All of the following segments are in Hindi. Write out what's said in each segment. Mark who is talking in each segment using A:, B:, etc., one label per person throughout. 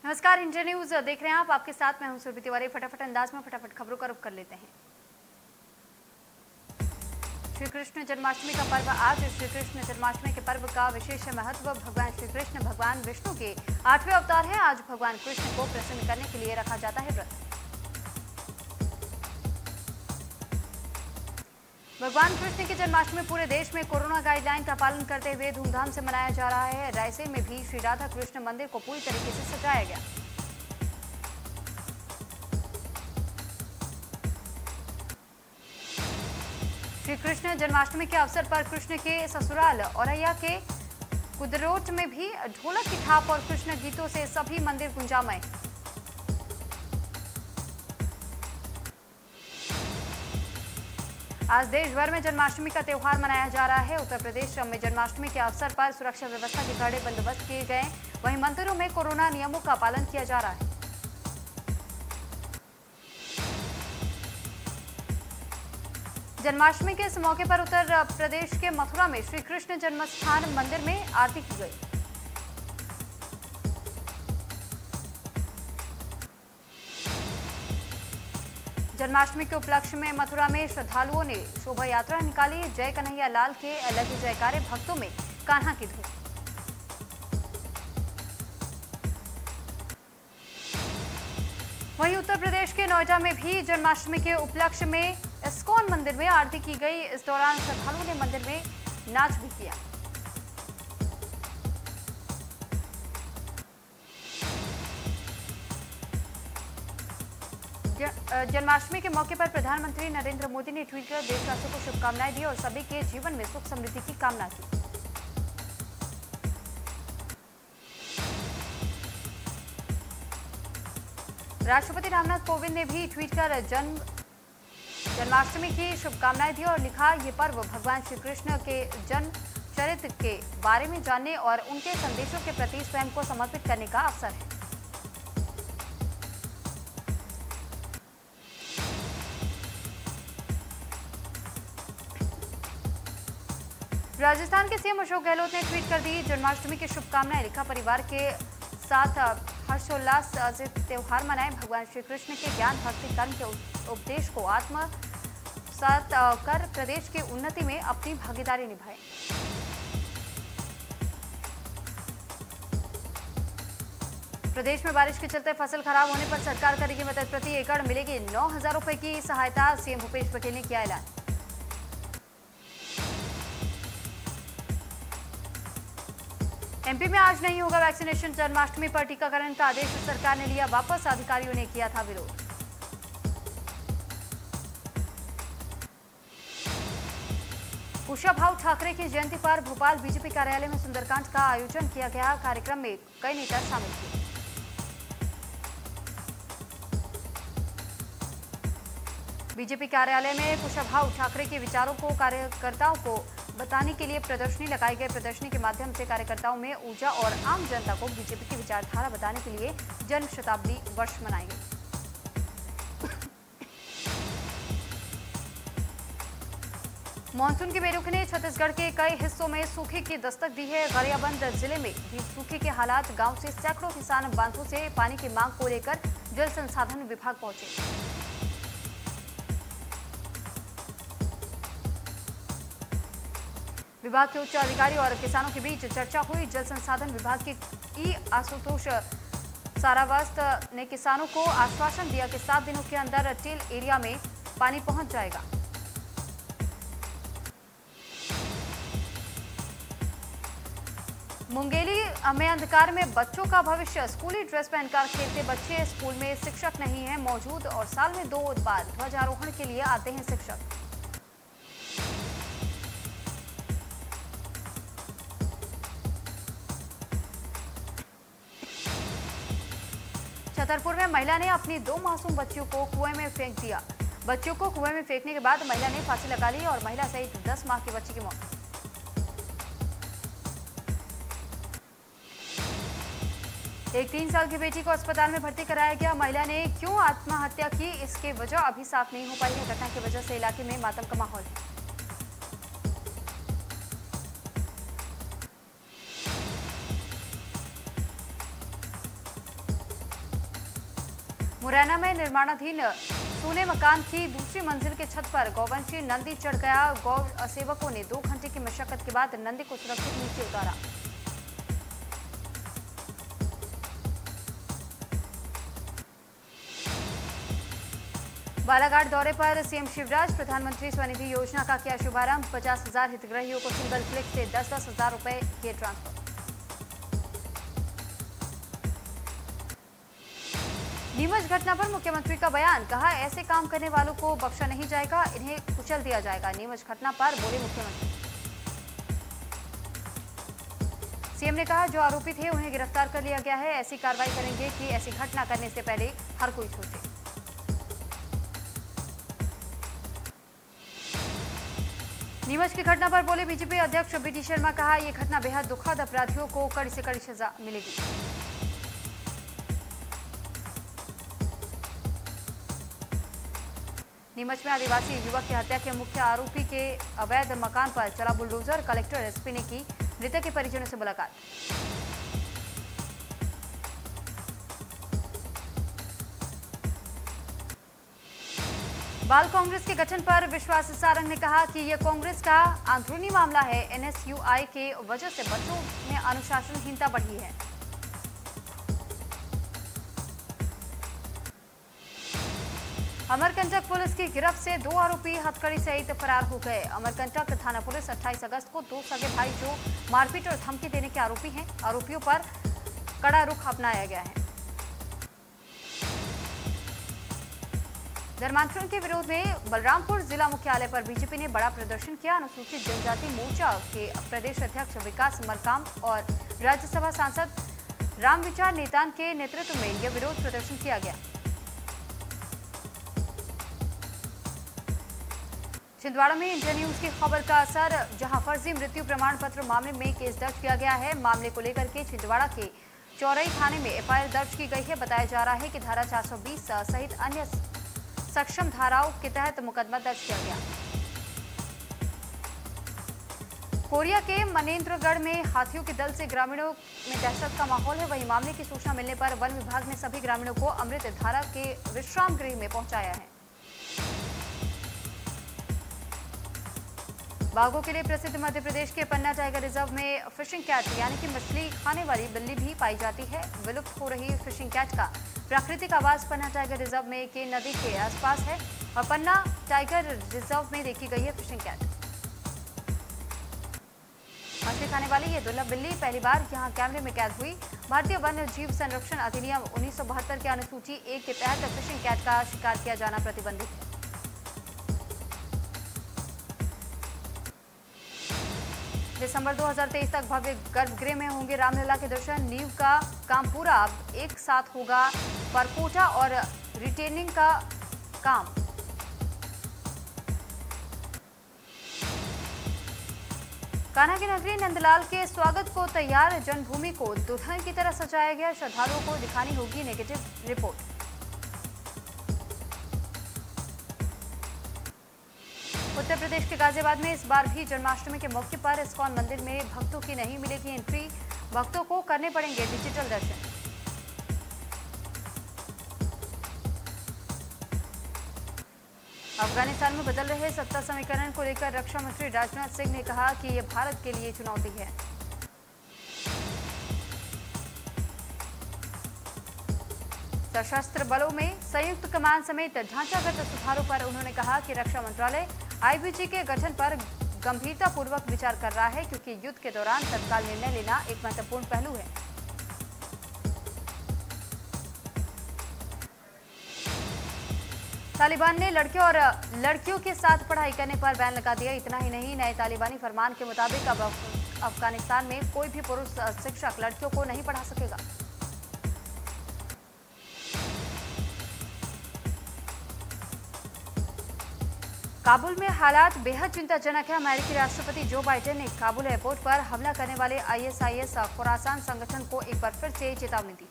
A: नमस्कार, इंडिया न्यूज देख रहे हैं आप। आपके साथ मैं हूं सुरभि तिवारी। फटाफट अंदाज में फटाफट खबरों का रुख कर लेते हैं। श्री कृष्ण जन्माष्टमी का पर्व आज। श्री कृष्ण जन्माष्टमी के पर्व का विशेष महत्व। भगवान श्री कृष्ण भगवान विष्णु के 8वें अवतार है। आज भगवान कृष्ण को प्रसन्न करने के लिए रखा जाता है व्रत। भगवान कृष्ण की जन्माष्टमी पूरे देश में कोरोना गाइडलाइन का पालन करते हुए धूमधाम से मनाया जा रहा है। रायसेन में भी श्री राधा कृष्ण मंदिर को पूरी तरीके से सजाया गया। श्री कृष्ण जन्माष्टमी के अवसर पर कृष्ण के ससुराल औरैया के कुदरोट में भी ढोलक की थाप और कृष्ण गीतों से सभी मंदिर गुंजामय। आज देश भर में जन्माष्टमी का त्यौहार मनाया जा रहा है। उत्तर प्रदेश में जन्माष्टमी के अवसर पर सुरक्षा व्यवस्था के कड़े बंदोबस्त किए गए। वहीं मंदिरों में कोरोना नियमों का पालन किया जा रहा है। जन्माष्टमी के इस मौके पर उत्तर प्रदेश के मथुरा में श्री कृष्ण जन्मस्थान मंदिर में आरती की गई। जन्माष्टमी के उपलक्ष्य में मथुरा में श्रद्धालुओं ने शोभा यात्रा निकाली। जय कन्हैया लाल के लगे जयकारे, भक्तों में कान्हा की धूम। वहीं उत्तर प्रदेश के नोएडा में भी जन्माष्टमी के उपलक्ष्य में इस्कॉन मंदिर में आरती की गई। इस दौरान श्रद्धालुओं ने मंदिर में नाच भी किया। जन्माष्टमी के मौके पर प्रधानमंत्री नरेंद्र मोदी ने ट्वीट कर देशवासियों को शुभकामनाएं दी और सभी के जीवन में सुख समृद्धि की कामना की। राष्ट्रपति रामनाथ कोविंद ने भी ट्वीट कर जन्माष्टमी की शुभकामनाएं दी और लिखा, ये पर्व भगवान श्री कृष्ण के जन्म चरित्र के बारे में जानने और उनके संदेशों के प्रति स्वयं को समर्पित करने का अवसर है। राजस्थान के सीएम अशोक गहलोत ने ट्वीट कर दी जन्माष्टमी की शुभकामनाएं। लिखा, परिवार के साथ हर्षोल्लास से त्योहार मनाएं। भगवान श्री कृष्ण के ज्ञान भक्ति कर्म के उपदेश को आत्मसात कर प्रदेश की उन्नति में अपनी भागीदारी निभाएं। प्रदेश में बारिश के चलते फसल खराब होने पर सरकार करेगी मदद। प्रति एकड़ मिलेगी 9,000 रुपए की सहायता। सीएम भूपेश बघेल ने किया ऐलान। एमपी में आज नहीं होगा वैक्सीनेशन। जन्माष्टमी पर टीकाकरण का आदेश सरकार ने लिया वापस। अधिकारियों ने किया था विरोध। कुशाभाऊ ठाकरे की जयंती पर भोपाल बीजेपी कार्यालय में सुंदरकांड का आयोजन किया गया। कार्यक्रम में कई नेता शामिल थे। बीजेपी कार्यालय में कुशाभाऊ ठाकरे के विचारों को कार्यकर्ताओं को बताने के लिए प्रदर्शनी लगाई गई। प्रदर्शनी के माध्यम से कार्यकर्ताओं में ऊर्जा और आम जनता को बीजेपी की विचारधारा बताने के लिए जन्म शताब्दी वर्ष मनाई गई। मानसून की बेरुखी ने छत्तीसगढ़ के कई हिस्सों में सूखे की दस्तक दी है। गरियाबंद जिले में भी सूखे के हालात। गांव से सैकड़ों किसान बांधों से पानी की मांग को लेकर जल संसाधन विभाग पहुंचे। विभाग के उच्च अधिकारी और किसानों के बीच चर्चा हुई। जल संसाधन विभाग के ई आशुतोष सारावस्त ने किसानों को आश्वासन दिया कि 7 दिनों के अंदर टिल एरिया में पानी पहुंच जाएगा। मुंगेली में अंधकार में बच्चों का भविष्य। स्कूली ड्रेस पहनकर खेलते बच्चे। स्कूल में शिक्षक नहीं है मौजूद और साल में 2 बार ध्वजारोहण के लिए आते हैं शिक्षक। छतरपुर में महिला ने अपनी 2 मासूम बच्चियों को कुएं में फेंक दिया। बच्चियों को कुएं में फेंकने के बाद महिला ने फांसी लगा ली और महिला सहित 10 माह की बच्ची की मौत। एक 3 साल की बेटी को अस्पताल में भर्ती कराया गया। महिला ने क्यों आत्महत्या की, इसकी वजह अभी साफ नहीं हो पाई है। घटना की वजह से इलाके में मातम का माहौल है। मुरैना में निर्माणाधीन सोने मकान की दूसरी मंजिल के छत पर गौवंशी नंदी चढ़ गया। गौ सेवकों ने 2 घंटे की मशक्कत के बाद नंदी को सुरक्षित नीचे उतारा। बालाघाट दौरे पर सीएम शिवराज, प्रधानमंत्री स्वनिधि योजना का किया शुभारंभ। 50,000 हितग्राहियों को सिंगल क्लिक से 10-10 हजार रुपए किए ट्रांसफर। नीमच घटना पर मुख्यमंत्री का बयान, कहा ऐसे काम करने वालों को बख्शा नहीं जाएगा, इन्हें कुचल दिया जाएगा। नीमच घटना पर बोले मुख्यमंत्री। सीएम ने कहा जो आरोपी थे उन्हें गिरफ्तार कर लिया गया है, ऐसी कार्रवाई करेंगे कि ऐसी घटना करने से पहले हर कोई सोचे। नीमच की घटना पर बोले बीजेपी अध्यक्ष बीडी शर्मा, कहा यह घटना बेहद दुखद, अपराधियों को कड़ी से कड़ी सजा मिलेगी। नीमच में आदिवासी युवक की हत्या के मुख्य आरोपी के अवैध मकान पर चला बुलडोजर। कलेक्टर एसपी ने की मृतक के परिजनों से मुलाकात। बाल कांग्रेस के गठन पर विश्वास सारंग ने कहा कि यह कांग्रेस का अंदरूनी मामला है। एनएसयूआई के वजह से बच्चों में अनुशासनहीनता बढ़ी है। अमरकंटक पुलिस की गिरफ्त से 2 आरोपी हथकड़ी सहित फरार हो गए। अमरकंटक थाना पुलिस 28 अगस्त को 2 सगे भाई जो मारपीट और धमकी देने के आरोपी हैं, आरोपियों पर कड़ा रुख अपनाया गया है। धर्मांतरण के विरोध में बलरामपुर जिला मुख्यालय पर बीजेपी ने बड़ा प्रदर्शन किया। अनुसूचित जनजाति मोर्चा के प्रदेश अध्यक्ष विकास मरकाम और राज्यसभा सांसद रामविचार नेतान के नेतृत्व में यह विरोध प्रदर्शन किया गया। छिंदवाड़ा में इंडिया न्यूज की खबर का असर, जहां फर्जी मृत्यु प्रमाण पत्र मामले में केस दर्ज किया गया है। मामले को लेकर के छिंदवाड़ा के चौरई थाने में एफआईआर दर्ज की गई है। बताया जा रहा है कि धारा 420 सहित अन्य सक्षम धाराओं के तहत मुकदमा दर्ज किया गया। कोरिया के मनेंद्रगढ़ में हाथियों के दल से ग्रामीणों में दहशत का माहौल है। वहीं मामले की सूचना मिलने पर वन विभाग ने सभी ग्रामीणों को अमृत धारा के विश्राम गृह में पहुंचाया है। बाघों के लिए प्रसिद्ध मध्य प्रदेश के पन्ना टाइगर रिजर्व में फिशिंग कैट यानी कि मछली खाने वाली बिल्ली भी पाई जाती है। विलुप्त हो रही फिशिंग कैट का प्राकृतिक आवास पन्ना टाइगर रिजर्व में के नदी के आसपास है और पन्ना टाइगर रिजर्व में देखी गई है फिशिंग कैट। मछली खाने वाली ये दुर्लभ बिल्ली पहली बार यहां कैमरे में कैद हुई। भारतीय वन्य जीव संरक्षण अधिनियम 1972 के अनुसूची 1 के तहत फिशिंग कैट का शिकार किया जाना प्रतिबंधित है। दिसंबर 2023 तक भव्य गर्भगृह में होंगे रामलला के दर्शन। नींव का काम पूरा, अब एक साथ होगा परकोटा और रिटेनिंग का काम। कान्हा की नगरी नंदलाल के स्वागत को तैयार। जन्मभूमि को दुल्हन की तरह सजाया गया। श्रद्धालुओं को दिखानी होगी नेगेटिव रिपोर्ट। उत्तर प्रदेश के गाजियाबाद में इस बार भी जन्माष्टमी के मौके पर इस्कॉन मंदिर में भक्तों की नहीं मिलेगी एंट्री। भक्तों को करने पड़ेंगे डिजिटल दर्शन। अफगानिस्तान में बदल रहे सत्ता समीकरण को लेकर रक्षा मंत्री राजनाथ सिंह ने कहा कि यह भारत के लिए चुनौती है। सशस्त्र बलों में संयुक्त कमान समेत ढांचागत सुधारों पर उन्होंने कहा कि रक्षा मंत्रालय आईबीजी के गठन पर गंभीरतापूर्वक विचार कर रहा है, क्योंकि युद्ध के दौरान तत्काल निर्णय लेना एक महत्वपूर्ण पहलू है। तालिबान ने लड़के और लड़कियों के साथ पढ़ाई करने पर बैन लगा दिया। इतना ही नहीं, नए तालिबानी फरमान के मुताबिक अब अफगानिस्तान में कोई भी पुरुष शिक्षक लड़कियों को नहीं पढ़ा सकेगा। काबुल में हालात बेहद चिंताजनक है। अमेरिकी राष्ट्रपति जो बाइडेन ने काबुल एयरपोर्ट पर हमला करने वाले आईएसआईएस खुरासान संगठन को एक बार फिर से चेतावनी दी।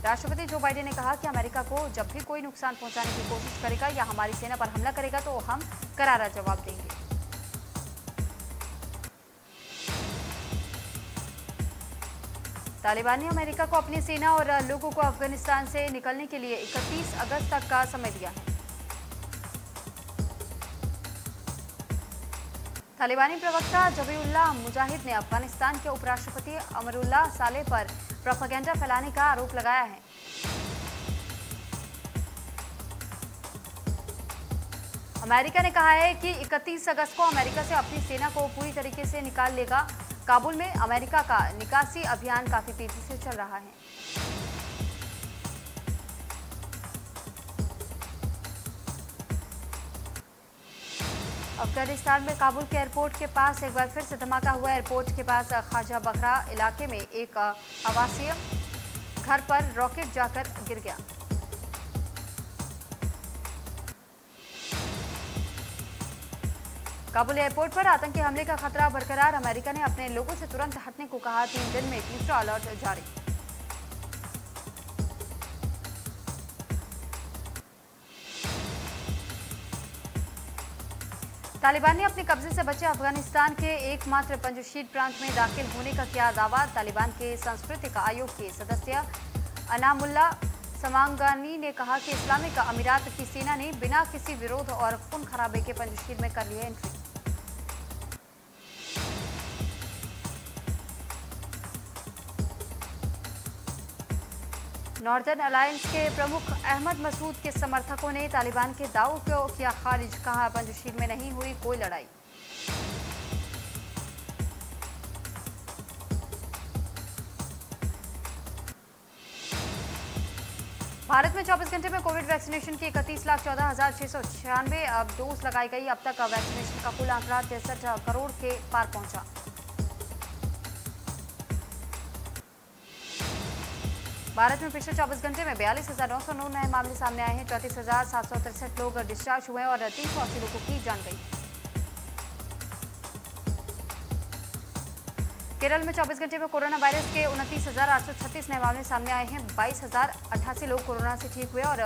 A: राष्ट्रपति जो बाइडेन ने कहा कि अमेरिका को जब भी कोई नुकसान पहुंचाने की कोशिश करेगा या हमारी सेना पर हमला करेगा तो हम करारा जवाब देंगे। तालिबान ने अमेरिका को अपनी सेना और लोगों को अफगानिस्तान से निकलने के लिए 31 अगस्त तक का समय दिया है। तालिबानी प्रवक्ता जबीउल्लाह मुजाहिद ने अफगानिस्तान के उपराष्ट्रपति अमरुल्लाह सालेह पर प्रोपेगेंडा फैलाने का आरोप लगाया है। अमेरिका ने कहा है कि 31 अगस्त को अमेरिका से अपनी सेना को पूरी तरीके से निकाल लेगा। काबुल में अमेरिका का निकासी अभियान काफी तेजी से चल रहा है। अफगानिस्तान में काबुल के एयरपोर्ट के पास एक बार फिर से धमाका हुआ। एयरपोर्ट के पास ख्वाजा बखरा इलाके में एक आवासीय घर पर रॉकेट जाकर गिर गया। काबुल एयरपोर्ट पर आतंकी हमले का खतरा बरकरार। अमेरिका ने अपने लोगों से तुरंत हटने को कहा। 3 दिन में तीसरा अलर्ट जारी। तालिबान ने अपने कब्जे से बचे अफगानिस्तान के एकमात्र पंजशीर प्रांत में दाखिल होने का किया दावा। तालिबान के सांस्कृतिक आयोग के सदस्य अनामुल्ला समांगानी ने कहा कि इस्लामिक अमीरात की सेना ने बिना किसी विरोध और खून खराबे के पंजशीर में कर ली है एंट्री। नॉर्दर्न अलायंस के प्रमुख अहमद मसूद के समर्थकों ने तालिबान के दावों को किया खारिज। कहा पंजशीर में नहीं हुई कोई लड़ाई। भारत में 24 घंटे में कोविड वैक्सीनेशन की 31,14,696 अब डोज लगाई गई। अब तक वैक्सीनेशन का कुल आंकड़ा 63 करोड़ के पार पहुंचा। भारत में पिछले 24 घंटे में 42,909 नए मामले सामने आए हैं। 34,763 लोग डिस्चार्ज हुए और 380 लोगों की जान गई। केरल में 24 घंटे में कोरोना वायरस के 29,836 नए मामले सामने आए हैं। 22,088 लोग कोरोना से ठीक हुए और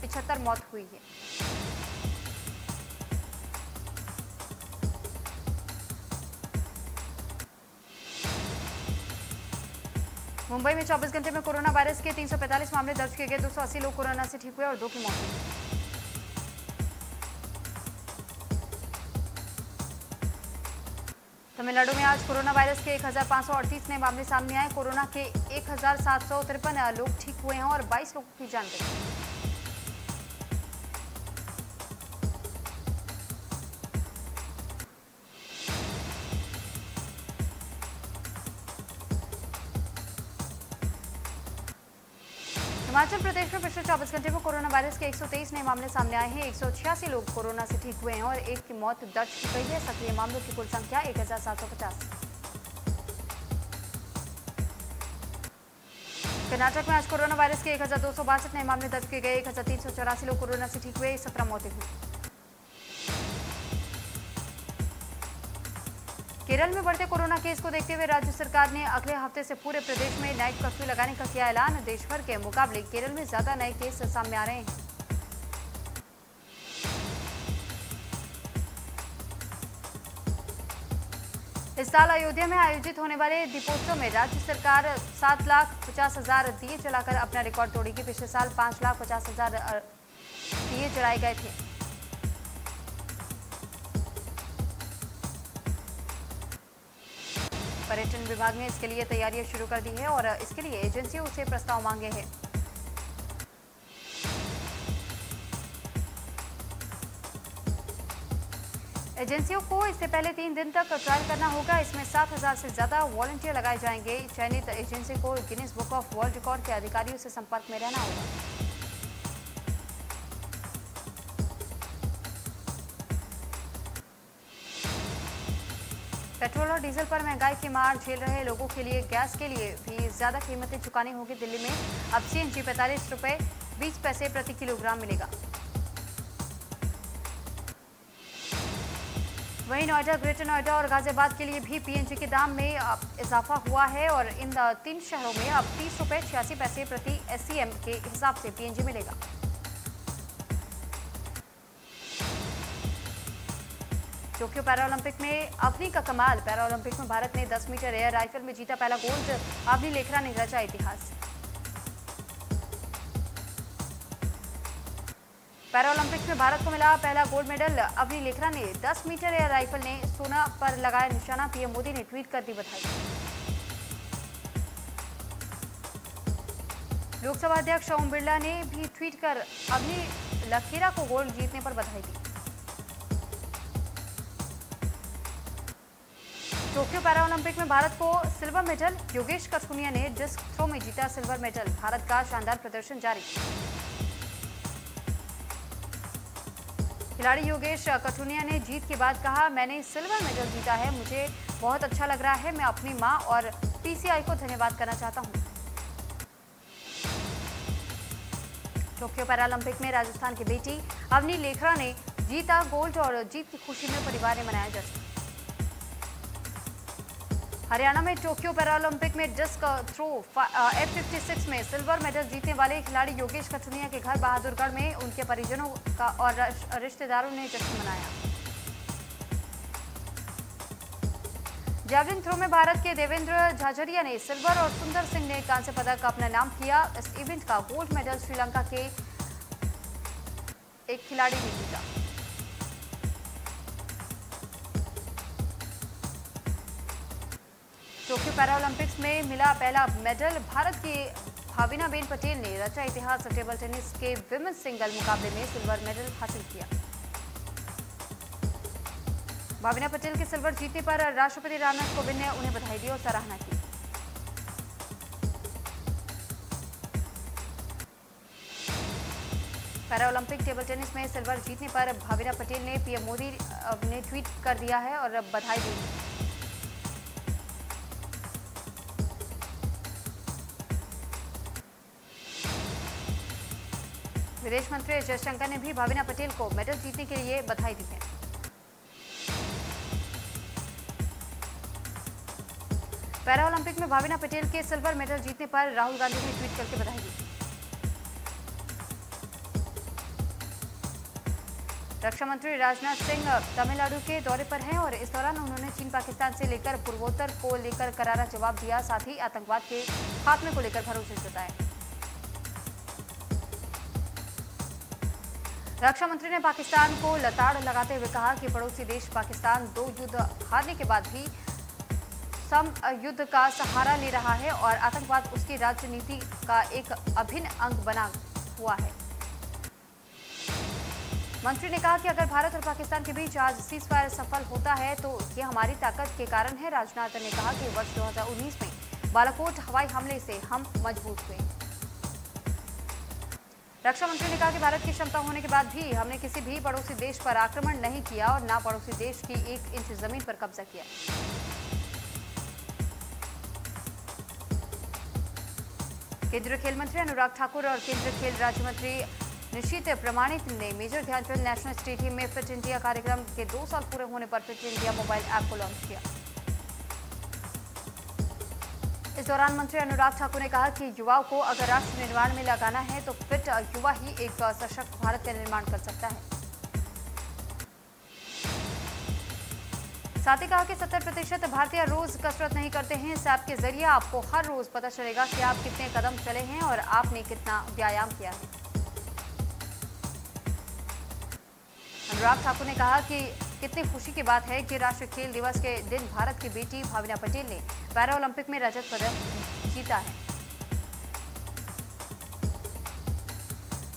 A: 75 मौत हुई है। मुंबई में 24 घंटे में कोरोना वायरस के 345 मामले दर्ज किए गए। 280 लोग कोरोना से ठीक हुए और 2 की मौत हुई। तमिलनाडु में आज कोरोना वायरस के 1,538 नए मामले सामने आए। कोरोना के 1,753 लोग ठीक हुए हैं और 22 लोगों की जान गई। हिमाचल प्रदेश में पिछले 24 घंटे में कोरोना वायरस के 123 नए मामले सामने आए हैं। 186 लोग कोरोना से ठीक हुए हैं और 1 की मौत दर्ज की गई है। सक्रिय मामलों की कुल संख्या 1,750। कर्नाटक में आज कोरोना वायरस के 1,262 नए मामले दर्ज किए गए। 1,384 लोग कोरोना से ठीक हुए। 17 मौतें हुई। केरल में बढ़ते कोरोना केस को देखते हुए राज्य सरकार ने अगले हफ्ते से पूरे प्रदेश में नाइट कर्फ्यू लगाने का किया ऐलान। देश भर के मुकाबले केरल में ज्यादा नए केस सामने आ रहे हैं। इस साल अयोध्या में आयोजित होने वाले दीपोत्सव में राज्य सरकार 7,50,000 दिए जलाकर अपना रिकॉर्ड तोड़ेगी। पिछले साल 5,50,000 दिए जलाए गए थे। पर्यटन विभाग ने इसके लिए तैयारियां शुरू कर दी है और इसके लिए एजेंसियों से प्रस्ताव मांगे हैं। एजेंसियों को इससे पहले 3 दिन तक ट्रायल करना होगा। इसमें 7,000 से ज्यादा वॉलंटियर लगाए जाएंगे। चयनित एजेंसी को Guinness book of world record के अधिकारियों से संपर्क में रहना होगा। पेट्रोल और डीजल पर महंगाई की मार झेल रहे लोगों के लिए गैस के लिए भी ज्यादा कीमतें चुकानी होगी। दिल्ली में अब सीएनजी 45 रुपए 20 पैसे प्रति किलोग्राम मिलेगा। वहीं नोएडा, ग्रेटर नोएडा और गाजियाबाद के लिए भी पीएनजी के दाम में इजाफा हुआ है और इन 3 शहरों में अब 30 रुपए 86 पैसे प्रति एससीएम के हिसाब से पीएनजी मिलेगा। टोक्यो पैरालंपिक में अवनी का कमाल। पैरालंपिक में भारत ने 10 मीटर एयर राइफल में जीता पहला गोल्ड। अवनी लेखरा ने रचा इतिहास। पैरालंपिक्स में भारत को मिला पहला गोल्ड मेडल। अवनी लेखरा ने 10 मीटर एयर राइफल ने सोना पर लगाया निशाना। पीएम मोदी ने ट्वीट कर दी बधाई। लोकसभा अध्यक्ष ओम बिरला ने भी ट्वीट कर अवनी लेखरा को गोल्ड जीतने पर बधाई दी। टोक्यो पैरालंपिक में भारत को सिल्वर मेडल। योगेश कठुनिया ने डिस्क थ्रो में जीता सिल्वर मेडल। भारत का शानदार प्रदर्शन जारी। खिलाड़ी योगेश कठुनिया ने जीत के बाद कहा, मैंने सिल्वर मेडल जीता है, मुझे बहुत अच्छा लग रहा है। मैं अपनी मां और पीसीआई को धन्यवाद करना चाहता हूं। टोक्यो पैरालंपिक में राजस्थान की बेटी अवनी लेखरा ने जीता गोल्ड और जीत की खुशी में परिवार ने मनाया जश्न। हरियाणा में टोक्यो पैरालंपिक में डिस्क थ्रो F56 में सिल्वर मेडल जीतने वाले खिलाड़ी योगेश कठुनिया के घर बहादुरगढ़ में उनके परिजनों का और रिश्तेदारों ने जश्न मनाया। जैवलिन थ्रो में भारत के देवेंद्र झाझरिया ने सिल्वर और सुंदर सिंह ने कांस्य पदक अपना नाम किया। इस इवेंट का गोल्ड मेडल श्रीलंका के एक खिलाड़ी ने जीता। टोक्यो पैरालंपिक्स में मिला पहला मेडल। भारत की भाविनाबेन पटेल ने रचा इतिहास। टेबल टेनिस के विमेंस सिंगल मुकाबले में सिल्वर मेडल हासिल किया। भाविना पटेल के सिल्वर जीतने पर राष्ट्रपति रामनाथ कोविंद ने उन्हें बधाई दी और सराहना की। पैरालंपिक टेबल टेनिस में सिल्वर जीतने पर भाविना पटेल ने पीएम मोदी ने ट्वीट कर दिया है और बधाई दी। विदेश मंत्री एस जयशंकर ने भी भाविना पटेल को मेडल जीतने के लिए बधाई दी है। पैरालंपिक में भाविना पटेल के सिल्वर मेडल जीतने पर राहुल गांधी ने ट्वीट करके बधाई दी। रक्षा मंत्री राजनाथ सिंह तमिलनाडु के दौरे पर हैं और इस दौरान उन्होंने चीन पाकिस्तान से लेकर पूर्वोत्तर को लेकर करारा जवाब दिया। साथ ही आतंकवाद के खात्मे को लेकर भरोसे जताए। रक्षा मंत्री ने पाकिस्तान को लताड़ लगाते हुए कहा कि पड़ोसी देश पाकिस्तान 2 युद्ध हारने के बाद भी युद्ध का सहारा ले रहा है और आतंकवाद उसकी राजनीति का एक अभिन्न अंग बना हुआ है। मंत्री ने कहा कि अगर भारत और पाकिस्तान के बीच आज सीजफायर सफल होता है तो ये हमारी ताकत के कारण है। राजनाथ ने कहा कि वर्ष 2019 में बालाकोट हवाई हमले से हम मजबूत हुए। रक्षा मंत्री ने कहा कि भारत की क्षमता होने के बाद भी हमने किसी भी पड़ोसी देश पर आक्रमण नहीं किया और न पड़ोसी देश की 1 इंच जमीन पर कब्जा किया। केंद्रीय खेल मंत्री अनुराग ठाकुर और केंद्रीय खेल राज्य मंत्री निशित प्रमाणिक ने मेजर ध्यानचंद नेशनल स्टेडियम में फिट इंडिया कार्यक्रम के 2 साल पूरे होने पर फिट इंडिया मोबाइल ऐप को लॉन्च किया। इस दौरान मंत्री अनुराग ठाकुर ने कहा कि युवाओं को अगर राष्ट्र निर्माण में लगाना है तो फिट युवा ही एक सशक्त भारत का निर्माण कर सकता है। साथ ही कहा कि 70% भारतीय रोज कसरत नहीं करते हैं। इस ऐप के जरिए आपको हर रोज पता चलेगा कि आप कितने कदम चले हैं और आपने कितना व्यायाम किया है। अनुराग ठाकुर ने कहा कि कितनी खुशी की बात है कि राष्ट्रीय खेल दिवस के दिन भारत की बेटी भाविना पटेल ने पैरालंपिक में रजत पदक जीता है।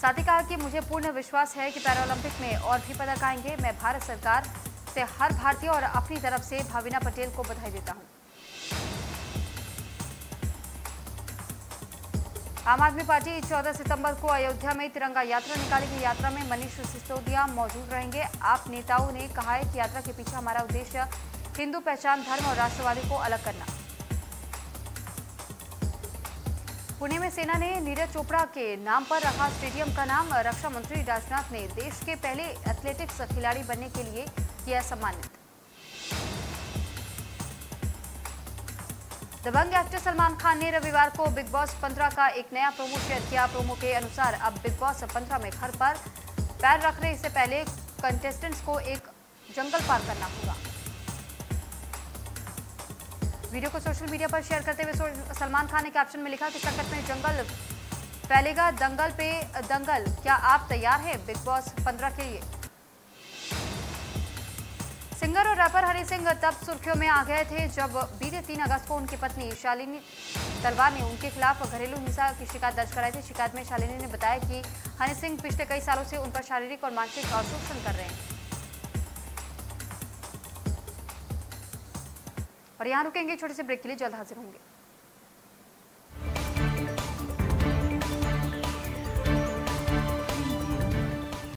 A: साथ ही कहा कि मुझे पूर्ण विश्वास है कि पैरालंपिक में और भी पदक आएंगे। मैं भारत सरकार से हर भारतीय और अपनी तरफ से भाविना पटेल को बधाई देता हूं। आम आदमी पार्टी 14 सितंबर को अयोध्या में तिरंगा यात्रा निकालेगी। यात्रा में मनीष सिसोदिया मौजूद रहेंगे। आप नेताओं ने कहा है कि यात्रा के पीछे हमारा उद्देश्य हिंदू पहचान, धर्म और राष्ट्रवादी को अलग करना। पुणे में सेना ने नीरज चोपड़ा के नाम पर रखा स्टेडियम का नाम। रक्षा मंत्री राजनाथ ने देश के पहले एथलेटिक्स खिलाड़ी बनने के लिए किया सम्मानित। दबंग एक्टर सलमान खान ने रविवार को बिग बॉस 15 का एक नया प्रोमो शेयर किया। प्रोमो के अनुसार अब बिग बॉस 15 में घर पर पैर रखने से पहले कंटेस्टेंट्स को एक जंगल पार करना होगा। वीडियो को सोशल मीडिया पर शेयर करते हुए सलमान खान ने कैप्शन में लिखा कि संकट में जंगल फैलेगा, दंगल पे दंगल, क्या आप तैयार हैं बिग बॉस 15 के लिए? सिंगर और रैपर हनी सिंह तब सुर्खियों में आ गए थे जब बीते 3 अगस्त को उनकी पत्नी शालिनी तलवार ने उनके खिलाफ घरेलू हिंसा की शिकायत दर्ज कराई थी। शिकायत में शालिनी ने बताया कि हनी सिंह पिछले कई सालों से उन पर शारीरिक और मानसिक शोषण कर रहे हैं। और यहाँ रुकेंगे, छोटे से ब्रेक के लिए, जल्द हाजिर होंगे।